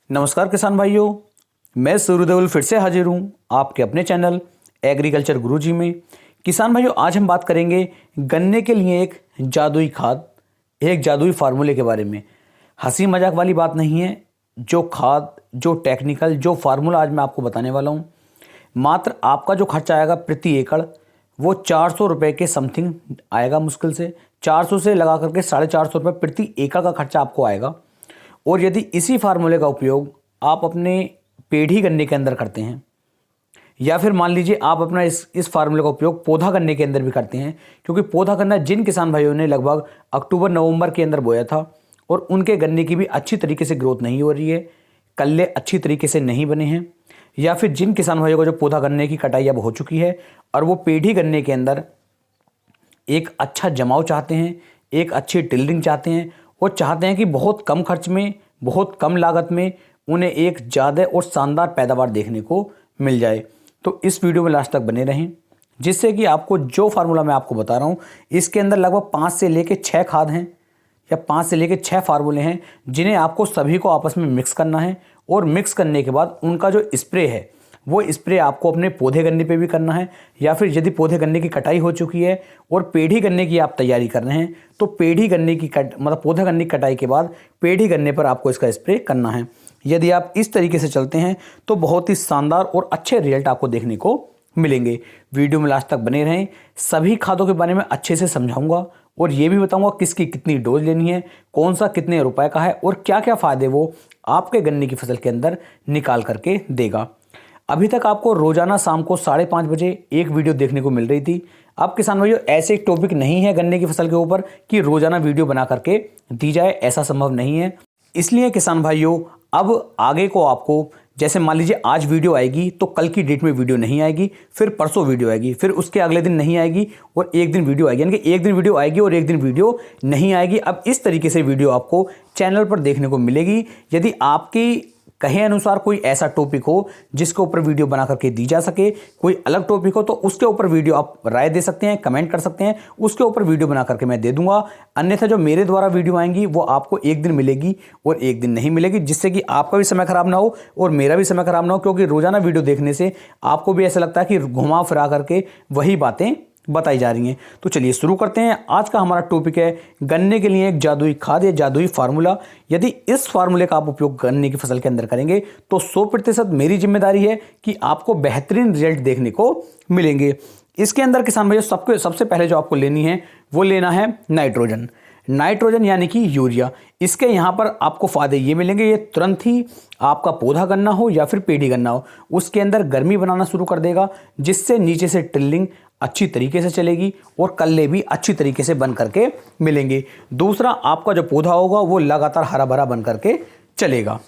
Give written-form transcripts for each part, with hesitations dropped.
नमस्कार किसान भाइयों, मैं सूर्यदेवल फिर से हाजिर हूँ आपके अपने चैनल एग्रीकल्चर गुरुजी में। किसान भाइयों, आज हम बात करेंगे गन्ने के लिए एक जादुई खाद, एक जादुई फार्मूले के बारे में। हंसी मजाक वाली बात नहीं है। जो खाद, जो टेक्निकल, जो फार्मूला आज मैं आपको बताने वाला हूँ, मात्र आपका जो खर्चा आएगा प्रति एकड़ वो 400 रुपये के समथिंग आएगा। मुश्किल से 400 से लगा करके 450 रुपये प्रति एकड़ का खर्चा आपको आएगा। और यदि इसी फार्मूले का उपयोग आप अपने पेढ़ी गन्ने के अंदर करते हैं, या फिर मान लीजिए आप अपना इस फार्मूले का उपयोग पौधा गन्ने के अंदर भी करते हैं, क्योंकि पौधा गन्ना जिन किसान भाइयों ने लगभग अक्टूबर नवंबर के अंदर बोया था और उनके गन्ने की भी अच्छी तरीके से ग्रोथ नहीं हो रही है, कल्ले अच्छी तरीके से नहीं बने हैं, या फिर जिन किसान भाइयों को जो पौधा गन्ने की कटाई अब हो चुकी है और वो पेढ़ी गन्ने के अंदर एक अच्छा जमाव चाहते हैं, एक अच्छी टिल्डिंग चाहते हैं, वो चाहते हैं कि बहुत कम खर्च में, बहुत कम लागत में उन्हें एक ज़्यादा और शानदार पैदावार देखने को मिल जाए। तो इस वीडियो में लास्ट तक बने रहें, जिससे कि आपको जो फार्मूला मैं आपको बता रहा हूँ इसके अंदर लगभग 5 से लेकर 6 खाद हैं या 5 से लेकर 6 फार्मूले हैं, जिन्हें आपको सभी को आपस में मिक्स करना है। और मिक्स करने के बाद उनका जो स्प्रे है वो स्प्रे आपको अपने पौधे गन्ने पे भी करना है, या फिर यदि पौधे गन्ने की कटाई हो चुकी है और पेढ़ी गन्ने की आप तैयारी कर रहे हैं तो पेढ़ी गन्ने की मतलब पौधे गन्ने की कटाई के बाद पेढ़ी गन्ने पर आपको इसका स्प्रे करना है। यदि आप इस तरीके से चलते हैं तो बहुत ही शानदार और अच्छे रिजल्ट आपको देखने को मिलेंगे। वीडियो में लास्ट तक बने रहें। सभी खादों के बारे में अच्छे से समझाऊंगा और ये भी बताऊंगा किसकी कितनी डोज लेनी है, कौन सा कितने रुपए का है और क्या क्या फ़ायदे वो आपके गन्ने की फसल के अंदर निकाल करके देगा। अभी तक आपको रोजाना शाम को 5:30 बजे एक वीडियो देखने को मिल रही थी। अब किसान भाइयों, ऐसे एक टॉपिक नहीं है गन्ने की फसल के ऊपर कि रोजाना वीडियो बना करके दी जाए, ऐसा संभव नहीं है। इसलिए किसान भाइयों, अब आगे को आपको, जैसे मान लीजिए आज वीडियो आएगी तो कल की डेट में वीडियो नहीं आएगी, फिर परसों वीडियो आएगी, फिर उसके अगले दिन नहीं आएगी और एक दिन वीडियो आएगी, यानी कि एक दिन वीडियो आएगी और एक दिन वीडियो नहीं आएगी। अब इस तरीके से वीडियो आपको चैनल पर देखने को मिलेगी। यदि आपकी कहे अनुसार कोई ऐसा टॉपिक हो जिसके ऊपर वीडियो बना करके दी जा सके, कोई अलग टॉपिक हो तो उसके ऊपर वीडियो आप राय दे सकते हैं, कमेंट कर सकते हैं, उसके ऊपर वीडियो बना करके मैं दे दूंगा। अन्यथा जो मेरे द्वारा वीडियो आएंगी वो आपको एक दिन मिलेगी और एक दिन नहीं मिलेगी, जिससे कि आपका भी समय खराब ना हो और मेरा भी समय खराब ना हो, क्योंकि रोजाना वीडियो देखने से आपको भी ऐसा लगता है कि घुमा फिरा करके वही बातें बताई जा रही हैं। तो चलिए शुरू करते हैं। आज का हमारा टॉपिक है गन्ने के लिए एक जादुई खाद या जादुई फार्मूला। यदि इस फार्मूले का आप उपयोग गन्ने की फसल के अंदर करेंगे तो 100% मेरी जिम्मेदारी है कि आपको बेहतरीन रिजल्ट देखने को मिलेंगे। इसके अंदर किसान भाइयों, सबसे पहले जो आपको लेनी है वो लेना है नाइट्रोजन यानी कि यूरिया। इसके यहाँ पर आपको फायदे ये मिलेंगे, ये तुरंत ही आपका पौधा गन्ना हो या फिर पेढ़ी गन्ना हो उसके अंदर गर्मी बनाना शुरू कर देगा, जिससे नीचे से टिल्लिंग अच्छी तरीके से चलेगी और कल्ले भी अच्छी तरीके से बन करके मिलेंगे। दूसरा, आपका जो पौधा होगा वो लगातार हरा भरा बन करके चलेगा।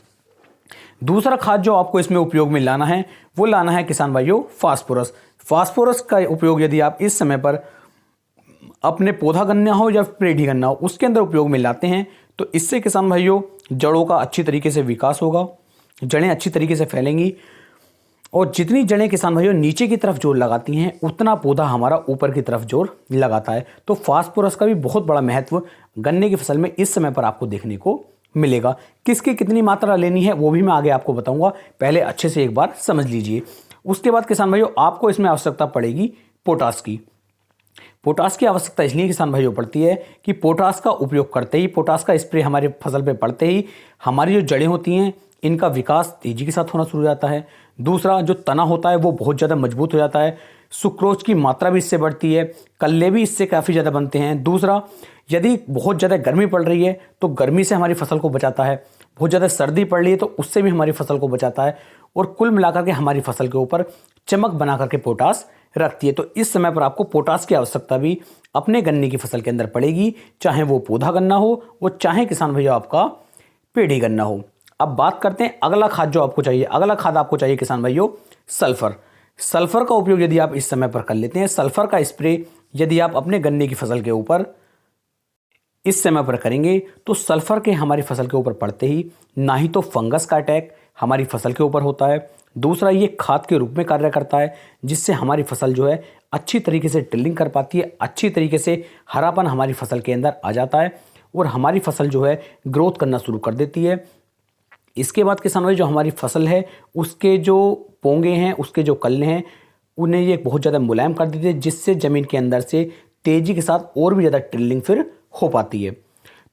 दूसरा खाद जो आपको इसमें उपयोग में लाना है वो लाना है किसान भाइयों फास्फोरस का उपयोग यदि आप इस समय पर अपने पौधा गन्ना हो या पेढ़ी गन्ना हो उसके अंदर उपयोग में लाते हैं तो इससे किसान भाइयों जड़ों का अच्छी तरीके से विकास होगा, जड़ें अच्छी तरीके से फैलेंगी और जितनी जड़ें किसान भाइयों नीचे की तरफ जोर लगाती हैं उतना पौधा हमारा ऊपर की तरफ जोर लगाता है। तो फास्फोरस का भी बहुत बड़ा महत्व गन्ने की फसल में इस समय पर आपको देखने को मिलेगा। किसकी कितनी मात्रा लेनी है वो भी मैं आगे आपको बताऊंगा, पहले अच्छे से एक बार समझ लीजिए। उसके बाद किसान भाइयों, आपको इसमें आवश्यकता पड़ेगी पोटास की। पोटास की आवश्यकता इसलिए किसान भाइयों पड़ती है कि पोटास का उपयोग करते ही, पोटास का स्प्रे हमारे फसल पे पड़ते ही हमारी जो जड़ें होती हैं इनका विकास तेजी के साथ होना शुरू हो जाता है। दूसरा, जो तना होता है वो बहुत ज़्यादा मजबूत हो जाता है, सुक्रोज की मात्रा भी इससे बढ़ती है, कल्ले भी इससे काफ़ी ज़्यादा बनते हैं। दूसरा, यदि बहुत ज़्यादा गर्मी पड़ रही है तो गर्मी से हमारी फसल को बचाता है, बहुत ज़्यादा सर्दी पड़ रही है तो उससे भी हमारी फसल को बचाता है और कुल मिलाकर के हमारी फसल के ऊपर चमक बना करके पोटास रखती है। तो इस समय पर आपको पोटास की आवश्यकता भी अपने गन्ने की फसल के अंदर पड़ेगी, चाहे वो पौधा गन्ना हो और चाहे किसान भैया आपका पेढ़ी गन्ना हो। अब बात करते हैं अगला खाद जो आपको चाहिए। अगला खाद आपको चाहिए किसान भाइयों सल्फर का उपयोग यदि आप इस समय पर कर लेते हैं, सल्फर का स्प्रे यदि आप अपने गन्ने की फसल के ऊपर इस समय पर करेंगे तो सल्फर के हमारी फसल के ऊपर पड़ते ही ना ही तो फंगस का अटैक हमारी फसल के ऊपर होता है, दूसरा ये खाद के रूप में कार्य करता है जिससे हमारी फसल जो है अच्छी तरीके से टिल्लिंग कर पाती है, अच्छी तरीके से हरापन हमारी फसल के अंदर आ जाता है और हमारी फसल जो है ग्रोथ करना शुरू कर देती है। इसके बाद किसान भाई जो हमारी फसल है उसके जो पोंगे हैं, उसके जो कल्ले हैं, उन्हें ये बहुत ज़्यादा मुलायम कर देते हैं, जिससे ज़मीन के अंदर से तेज़ी के साथ और भी ज़्यादा टिल्लिंग फिर हो पाती है।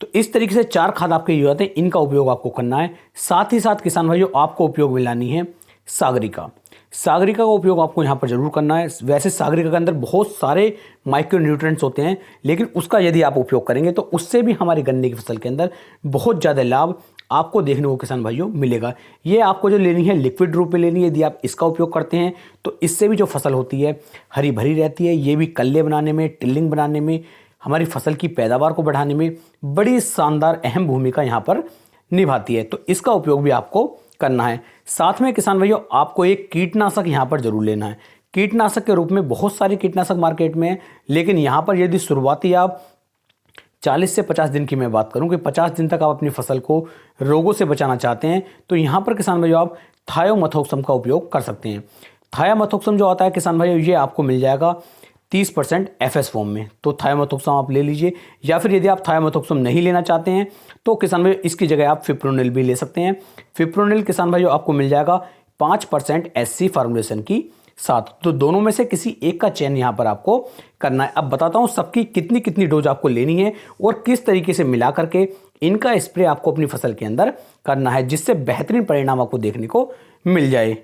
तो इस तरीके से 4 खाद आपके यूज आते हैं, इनका उपयोग आपको करना है। साथ ही साथ किसान भाइयों आपको उपयोग में लानी है सागरिका। सागरिका का उपयोग आपको यहाँ पर जरूर करना है। वैसे सागरिका के अंदर बहुत सारे माइक्रो न्यूट्रिएंट्स होते हैं, लेकिन उसका यदि आप उपयोग करेंगे तो उससे भी हमारी गन्ने की फसल के अंदर बहुत ज़्यादा लाभ आपको देखने को किसान भाइयों मिलेगा। ये आपको जो लेनी है लिक्विड रूप में लेनी है। यदि आप इसका उपयोग करते हैं तो इससे भी जो फसल होती है हरी भरी रहती है। ये भी कल्ले बनाने में, टिल्लिंग बनाने में, हमारी फसल की पैदावार को बढ़ाने में बड़ी शानदार अहम भूमिका यहाँ पर निभाती है। तो इसका उपयोग भी आपको करना है। साथ में किसान भाइयों आपको एक कीटनाशक यहाँ पर जरूर लेना है। कीटनाशक के रूप में बहुत सारे कीटनाशक मार्केट में है, लेकिन यहाँ पर यदि शुरुआती आप 40 से 50 दिन की मैं बात करूं कि 50 दिन तक आप अपनी फसल को रोगों से बचाना चाहते हैं, तो यहाँ पर किसान भाइयों आप थायोमेथोक्सम का उपयोग कर सकते हैं। थायोमेथोक्सम जो आता है किसान भाइयों, ये आपको मिल जाएगा 30% एफएस फॉर्म में। तो थायोमेथोक्सम आप ले लीजिए, या फिर यदि आप थायोमेथोक्सम नहीं लेना चाहते हैं तो किसान भाइयों इसकी जगह आप फिप्रोनिल भी ले सकते हैं। फिप्रोनिल किसान भाइयों आपको मिल जाएगा 5% एससी फॉर्मुलेशन की साथ। तो दोनों में से किसी एक का चयन यहाँ पर आपको करना है। अब बताता हूँ सबकी कितनी कितनी डोज आपको लेनी है और किस तरीके से मिला करके इनका स्प्रे आपको अपनी फसल के अंदर करना है, जिससे बेहतरीन परिणाम आपको देखने को मिल जाए।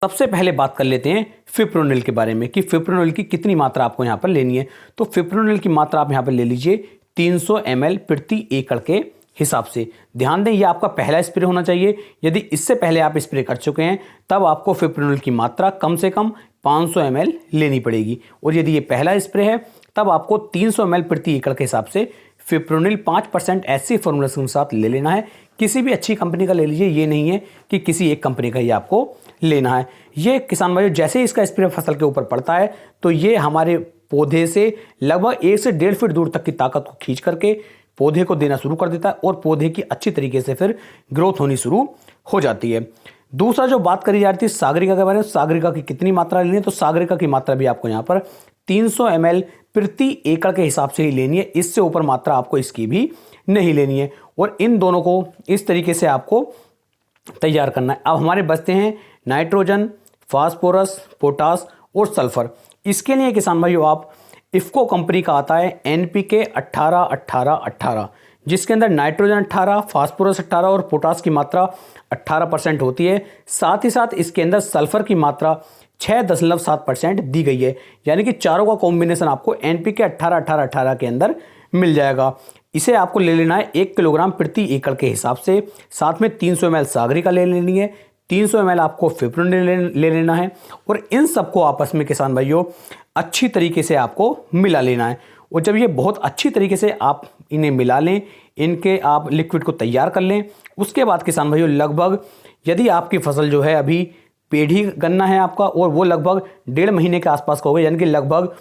सबसे पहले बात कर लेते हैं फिप्रोनिल के बारे में कि फिप्रोनिल की कितनी मात्रा आपको यहाँ पर लेनी है। तो फिप्रोनिल की मात्रा आप यहाँ पर ले लीजिए 300 ml प्रति एकड़ के हिसाब से। ध्यान दें ये आपका पहला स्प्रे होना चाहिए। यदि इससे पहले आप स्प्रे कर चुके हैं तब आपको फिप्रोनिल की मात्रा कम से कम 500 ml लेनी पड़ेगी, और यदि ये पहला स्प्रे है तब आपको 300 ml प्रति एकड़ के हिसाब से फिप्रोनिल 5% ऐसी फॉर्मूलेशन के साथ ले लेना है। किसी भी अच्छी कंपनी का ले लीजिए, ये नहीं है कि किसी एक कंपनी का ही आपको लेना है। ये किसान भाइयों जैसे ही इसका स्प्रे फसल के ऊपर पड़ता है तो ये हमारे पौधे से लगभग 1 से 1.5 फीट दूर तक की ताकत को खींच करके पौधे को देना शुरू कर देता है, और पौधे की अच्छी तरीके से फिर ग्रोथ होनी शुरू हो जाती है। दूसरा जो बात करी जाती है सागरिका के बारे में, सागरिका की कितनी मात्रा लेनी है, तो सागरिका की मात्रा भी आपको यहाँ पर 300 ml प्रति एकड़ के हिसाब से ही लेनी है। इससे ऊपर मात्रा आपको इसकी भी नहीं लेनी है, और इन दोनों को इस तरीके से आपको तैयार करना है। अब हमारे बचते हैं नाइट्रोजन, फास्फोरस, पोटास और सल्फर। इसके लिए किसान भाइयों आप इफ्को कंपनी का आता है NPK 18-18-18, जिसके अंदर नाइट्रोजन 18, फास्फोरस 18 और पोटास की मात्रा 18% होती है। साथ ही साथ इसके अंदर सल्फर की मात्रा 6.7% दी गई है, यानी कि चारों का कॉम्बिनेशन आपको NPK 18-18-18 के अंदर मिल जाएगा। इसे आपको ले लेना है 1 किलोग्राम प्रति एकड़ के हिसाब से। साथ में 300 ml सागरिका ले लेनी है, 300 ml आपको फिप्रोनिल ले लेना है, और इन सबको आपस में किसान भाइयों अच्छी तरीके से आपको मिला लेना है। और जब ये बहुत अच्छी तरीके से आप इन्हें मिला लें, इनके आप लिक्विड को तैयार कर लें, उसके बाद किसान भाइयों लगभग यदि आपकी फसल जो है अभी पेढ़ी गन्ना है आपका और वो लगभग 1.5 महीने के आसपास का हो गया, यानी कि लगभग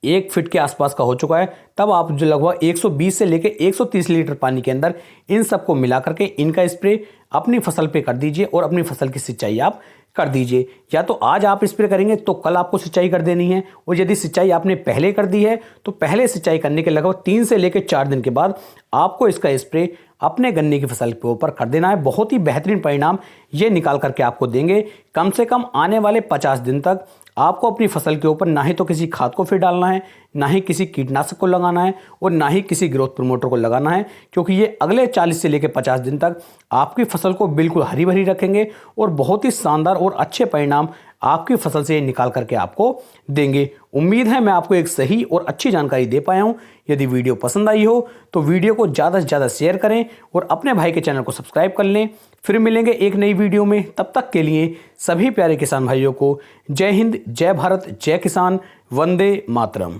1 फीट के आसपास का हो चुका है, तब आप जो लगभग 120 से लेकर 130 लीटर पानी के अंदर इन सबको मिला करके इनका स्प्रे अपनी फसल पे कर दीजिए और अपनी फसल की सिंचाई आप कर दीजिए। या तो आज आप स्प्रे करेंगे तो कल आपको सिंचाई कर देनी है, और यदि सिंचाई आपने पहले कर दी है तो पहले सिंचाई करने के लगभग 3 से लेकर 4 दिन के बाद आपको इसका स्प्रे अपने गन्ने की फसल के ऊपर कर देना है। बहुत ही बेहतरीन परिणाम ये निकाल करके आपको देंगे। कम से कम आने वाले 50 दिन तक आपको अपनी फसल के ऊपर ना ही तो किसी खाद को फिर डालना है, ना ही किसी कीटनाशक को लगाना है, और ना ही किसी ग्रोथ प्रमोटर को लगाना है, क्योंकि ये अगले 40 से लेकर 50 दिन तक आपकी फसल को बिल्कुल हरी भरी रखेंगे और बहुत ही शानदार और अच्छे परिणाम आपकी फसल से निकाल करके आपको देंगे। उम्मीद है मैं आपको एक सही और अच्छी जानकारी दे पाया हूं। यदि वीडियो पसंद आई हो तो वीडियो को ज़्यादा से ज़्यादा शेयर करें और अपने भाई के चैनल को सब्सक्राइब कर लें। फिर मिलेंगे एक नई वीडियो में, तब तक के लिए सभी प्यारे किसान भाइयों को जय हिंद, जय भारत, जय किसान, वंदे मातरम।